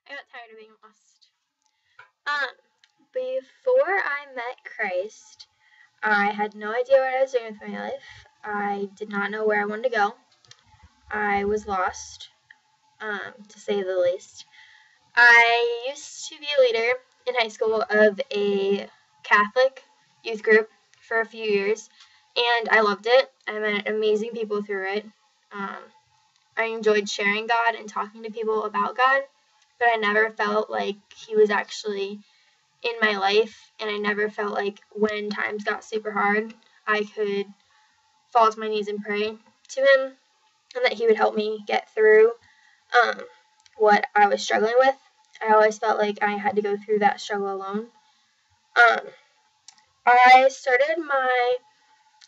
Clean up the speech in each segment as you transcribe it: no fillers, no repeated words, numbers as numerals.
I got tired of being lost. Um, Before I met Christ, I had no idea what I was doing with my life. I did not know where I wanted to go. I was lost, to say the least. I used to be a leader in high school of a Catholic youth group for a few years, and I loved it. I met amazing people through it. Um, I enjoyed sharing God and talking to people about God, but I never felt like He was actually in my life, and I never felt like when times got super hard, I could fall to my knees and pray to Him, and that He would help me get through um, what I was struggling with. I always felt like I had to go through that struggle alone. Um, I started my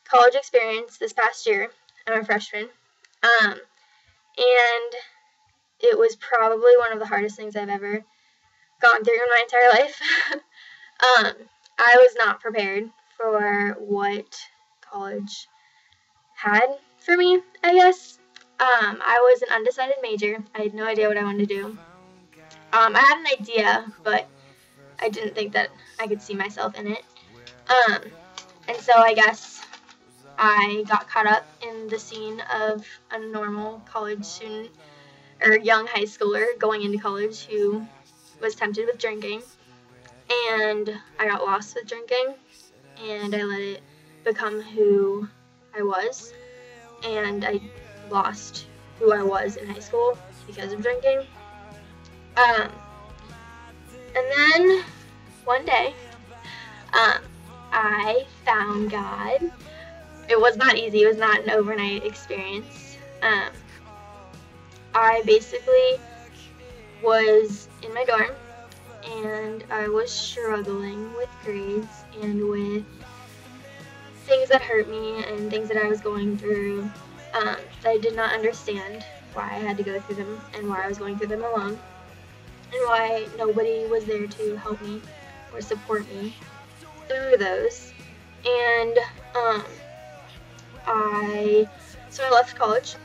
college experience this past year. I'm a freshman. And it was probably one of the hardest things I've ever gone through in my entire life. I was not prepared for what college had for me, I guess. I was an undecided major. I had no idea what I wanted to do. I had an idea, but I didn't think that I could see myself in it. Um, and so I guess I got caught up in the scene of a normal college student or young high schooler going into college who was tempted with drinking. And I got lost with drinking, and I let it become who I was. And I lost who I was in high school because of drinking. Um, and then one day, I found God. It was not easy. It was not an overnight experience. I basically was in my dorm, and I was struggling with grades and with things that hurt me and things that I was going through that I did not understand why I had to go through them and why I was going through them alone and why nobody was there to help me or support me through those. And I left college,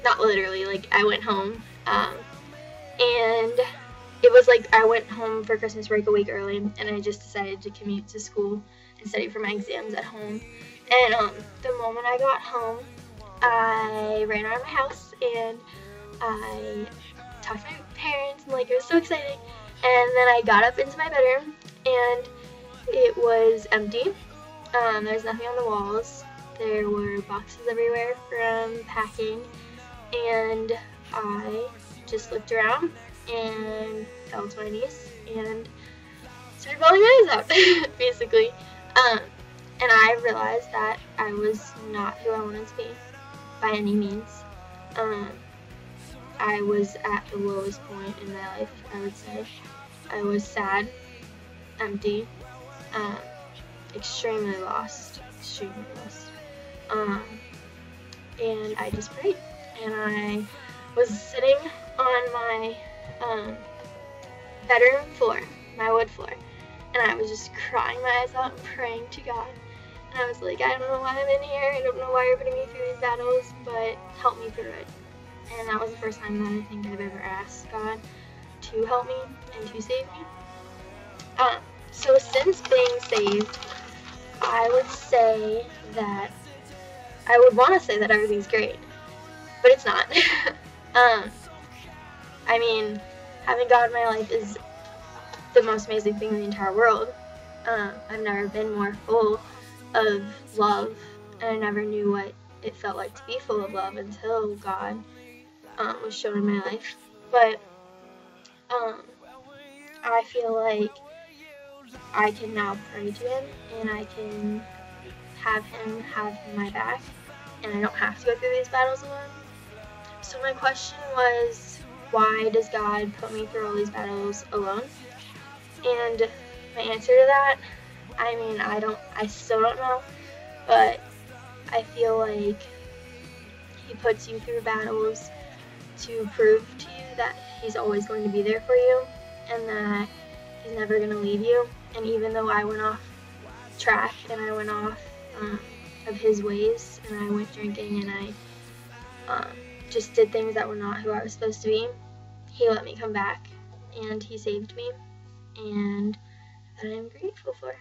not literally, like I went home, and it was like I went home for Christmas break a week early, and I just decided to commute to school and study for my exams at home. And the moment I got home, I ran around my house and I talked to my parents, and like it was so exciting. And then I got up into my bedroom, and it was empty. There was nothing on the walls. There were boxes everywhere from packing, and I just looked around and fell to my knees and started bawling my eyes out, basically. And I realized that I was not who I wanted to be by any means. I was at the lowest point in my life, I would say. I was sad, empty, extremely lost. And I just prayed. And I was sitting on my bedroom floor, my wood floor, and I was just crying my eyes out and praying to God. And I was like, I don't know why I'm in here, I don't know why you're putting me through these battles, but help me through it. And that was the first time that I think I've ever asked God to help me and to save me. So since being saved, I would say that, I would want to say that everything's great, but it's not. I mean, having God in my life is the most amazing thing in the entire world. I've never been more full of love, and I never knew what it felt like to be full of love until God was shown in my life. But I feel like I can now pray to Him, and I can have Him have my back, and I don't have to go through these battles alone. So my question was, why does God put me through all these battles alone? And my answer to that, I mean, I still don't know, but I feel like He puts you through battles to prove to you that He's always going to be there for you, and that He's never going to leave you. And even though I went off track, and I went off of His ways, and I went drinking, and I just did things that were not who I was supposed to be, He let me come back, and He saved me, and that I'm grateful for.